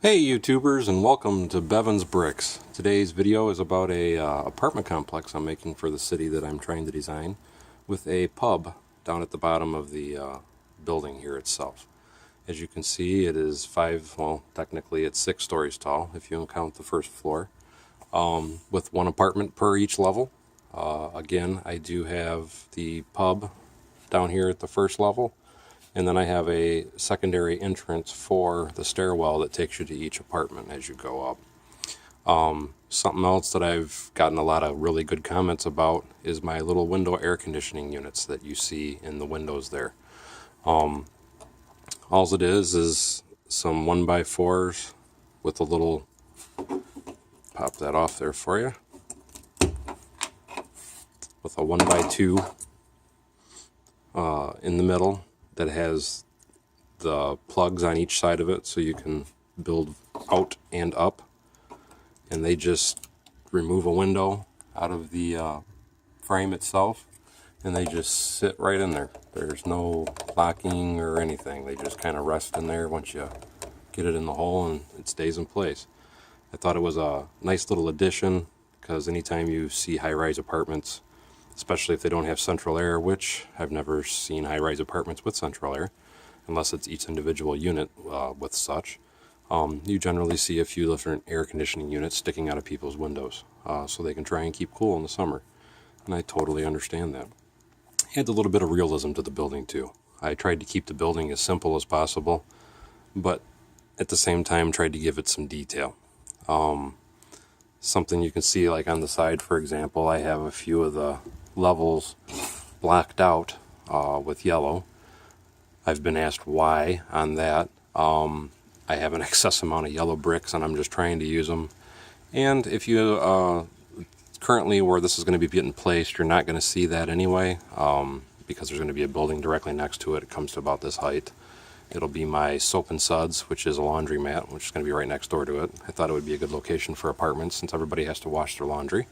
Hey YouTubers, and welcome to Bevan's Bricks. Today's video is about a apartment complex I'm making for the city that I'm trying to design, with a pub down at the bottom of the building here itself. As you can see, it is technically it's 6 stories tall if you count the first floor, with one apartment per each level. Again, I do have the pub down here at the first level, and then I have a secondary entrance for the stairwell that takes you to each apartment as you go up. Something else that I've gotten a lot of really good comments about is my little window air conditioning units that you see in the windows there. All it is some 1x4s with a little, pop that off there for you, with a 1x2 in the middle that has the plugs on each side of it so you can build out and up, and they just remove a window out of the frame itself, and they just sit right in there. There's no locking or anything. They just kind of rest in there once you get it in the hole, and it stays in place. I thought it was a nice little addition, because anytime you see high-rise apartments, especially if they don't have central air, which I've never seen high-rise apartments with central air, unless it's each individual unit with such, you generally see a few different air conditioning units sticking out of people's windows so they can try and keep cool in the summer. And I totally understand that. Adds a little bit of realism to the building too. I tried to keep the building as simple as possible, but at the same time tried to give it some detail. Something you can see, like on the side, for example, I have a few of the levels blacked out with yellow. I've been asked why on that. I have an excess amount of yellow bricks and I'm just trying to use them. And if you currently where this is going to be getting placed, you're not going to see that anyway, because there's going to be a building directly next to it. It comes to about this height. It'll be my soap and suds, which is a laundromat, which is going to be right next door to it. I thought it would be a good location for apartments since everybody has to wash their laundry.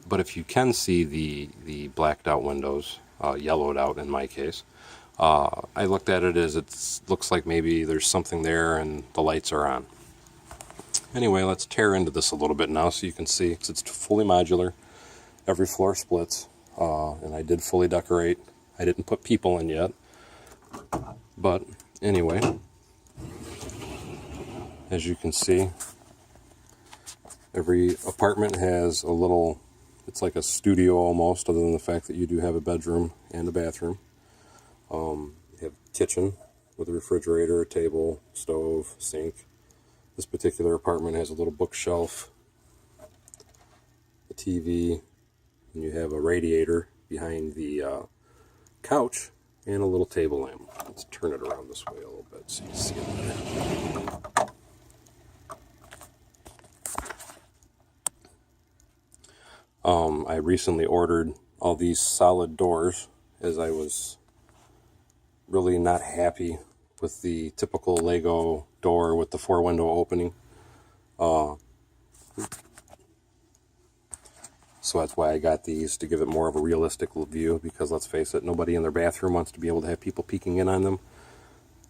But if you can see the blacked out windows, yellowed out in my case, I looked at it as it looks like maybe there's something there and the lights are on. Anyway, let's tear into this a little bit now so you can see. It's fully modular. Every floor splits, and I did fully decorate. I didn't put people in yet. But anyway, as you can see, every apartment has a little, it's like a studio almost, other than the fact that you do have a bedroom and a bathroom. You have a kitchen with a refrigerator, a table, stove, sink. This particular apartment has a little bookshelf, a TV, and you have a radiator behind the couch, and a little table lamp. Let's turn it around this way a little bit so you can see it better. I recently ordered all these solid doors, as I was really not happy with the typical Lego door with the 4-window opening. So that's why I got these, to give it more of a realistic view, because let's face it, nobody in their bathroom wants to be able to have people peeking in on them.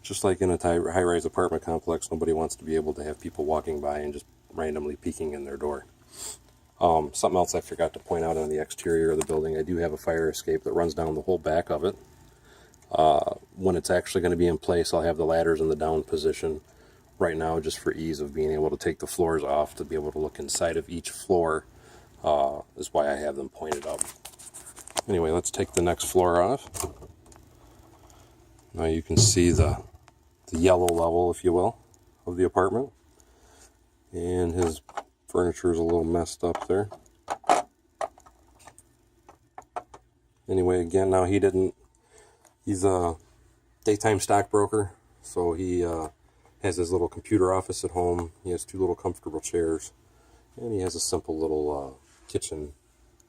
Just like in a high-rise apartment complex, nobody wants to be able to have people walking by and just randomly peeking in their door. Something else I forgot to point out on the exterior of the building, I do have a fire escape that runs down the whole back of it. When it's actually going to be in place, I'll have the ladders in the down position. Right now, just for ease of being able to take the floors off, to be able to look inside of each floor, is why I have them pointed up. Anyway, let's take the next floor off. Now you can see the yellow level, if you will, of the apartment. And his furniture is a little messed up there. Anyway, again, now he's a daytime stockbroker, so he has his little computer office at home. He has 2 little comfortable chairs, and he has a simple little kitchen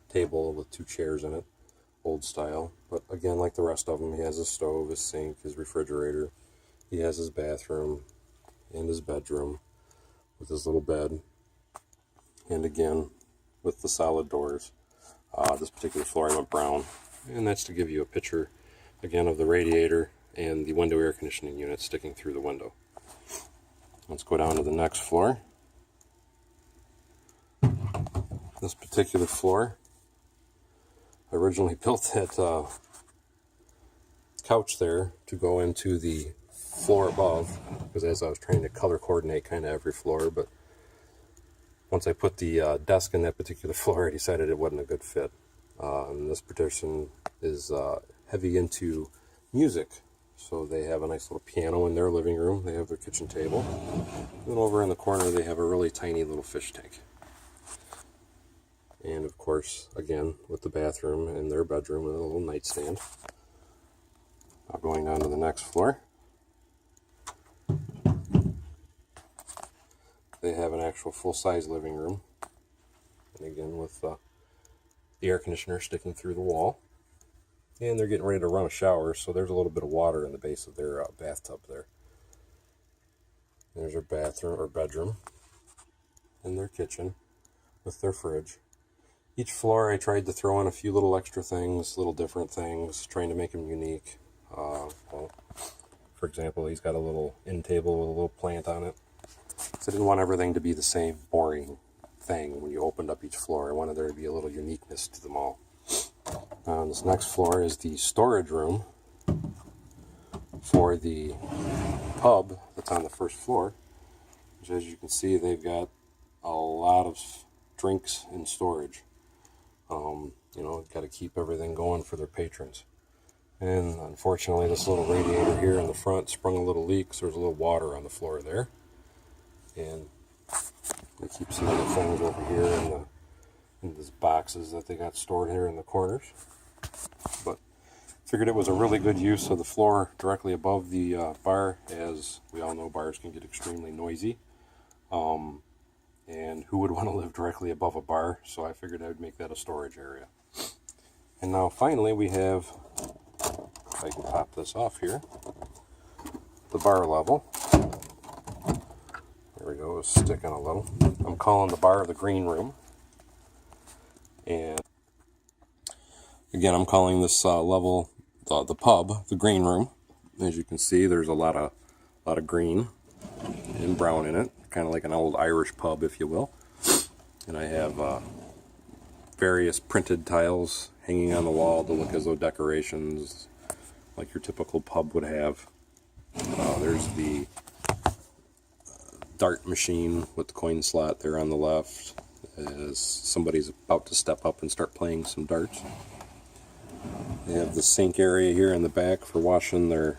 table with 2 chairs in it, old style. But again, like the rest of them, he has his stove, his sink, his refrigerator. He has his bathroom and his bedroom with his little bed, and again with the solid doors. This particular floor I went brown, and that's to give you a picture again of the radiator and the window air conditioning unit sticking through the window. Let's go down to the next floor. This particular floor, I originally built that couch there to go into the floor above, because as I was trying to color coordinate kind of every floor, but once I put the desk in that particular floor, I decided it wasn't a good fit. And this person is heavy into music, so they have a nice little piano in their living room. They have their kitchen table, and over in the corner they have a really tiny little fish tank. And of course, again, with the bathroom and their bedroom and a little nightstand. Now going down to the next floor, they have an actual full-size living room, and again with the air conditioner sticking through the wall. And they're getting ready to run a shower, so there's a little bit of water in the base of their bathtub there. There's their bathroom or bedroom and their kitchen with their fridge. Each floor I tried to throw in a few little extra things, little different things, trying to make them unique. Well, for example, he's got a little end table with a little plant on it. So I didn't want everything to be the same boring thing when you opened up each floor. I wanted there to be a little uniqueness to them all. This next floor is the storage room for the pub that's on the first floor, which, as you can see, they've got a lot of drinks in storage. You know, got to keep everything going for their patrons. And unfortunately, this little radiator here in the front sprung a little leak, so there's a little water on the floor there. And they keep some other things over here in these boxes that they got stored here in the corners. But figured it was a really good use of the floor directly above the bar. As we all know, bars can get extremely noisy. And who would want to live directly above a bar? So I figured I would make that a storage area. And now finally we have, if I can pop this off here, the bar level. There we go, it's sticking a little. I'm calling the bar the green room. And again, I'm calling this level the pub the green room. As you can see, there's a lot of green and brown in it, kind of like an old Irish pub, if you will. And I have various printed tiles hanging on the wall to look as though decorations, like your typical pub would have. There's the dart machine with the coin slot there on the left, as somebody's about to step up and start playing some darts. They have the sink area here in the back for washing their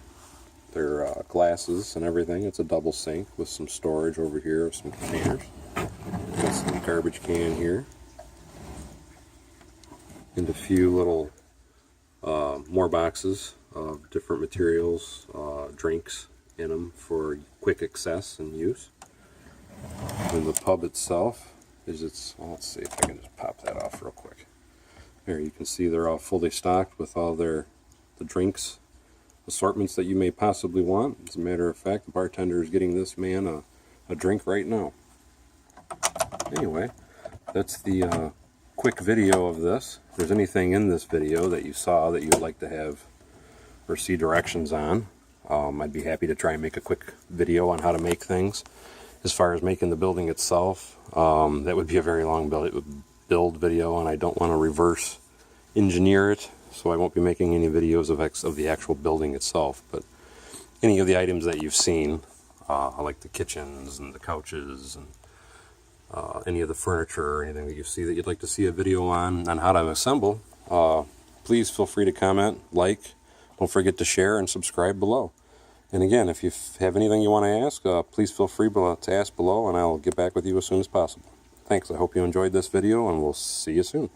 glasses and everything. It's a double sink with some storage over here of some containers. Got some garbage can here. And a few little more boxes of different materials, drinks in them for quick access and use. And the pub itself is well, let's see if I can just pop that off real quick. There you can see they're all fully stocked with all the drinks assortments that you may possibly want. As a matter of fact, the bartender is getting this man a drink right now. Anyway, that's the quick video of this. If there's anything in this video that you saw that you'd like to have or see directions on, I'd be happy to try and make a quick video on how to make things. As far as making the building itself, that would be a very long build video, and I don't want to reverse engineer it, so I won't be making any videos of the actual building itself. But any of the items that you've seen, like the kitchens and the couches and any of the furniture or anything that you see that you'd like to see a video on how to assemble, please feel free to comment, like, don't forget to share and subscribe below. And again, if you have anything you want to ask, please feel free to ask below, and I'll get back with you as soon as possible. Thanks, I hope you enjoyed this video, and we'll see you soon.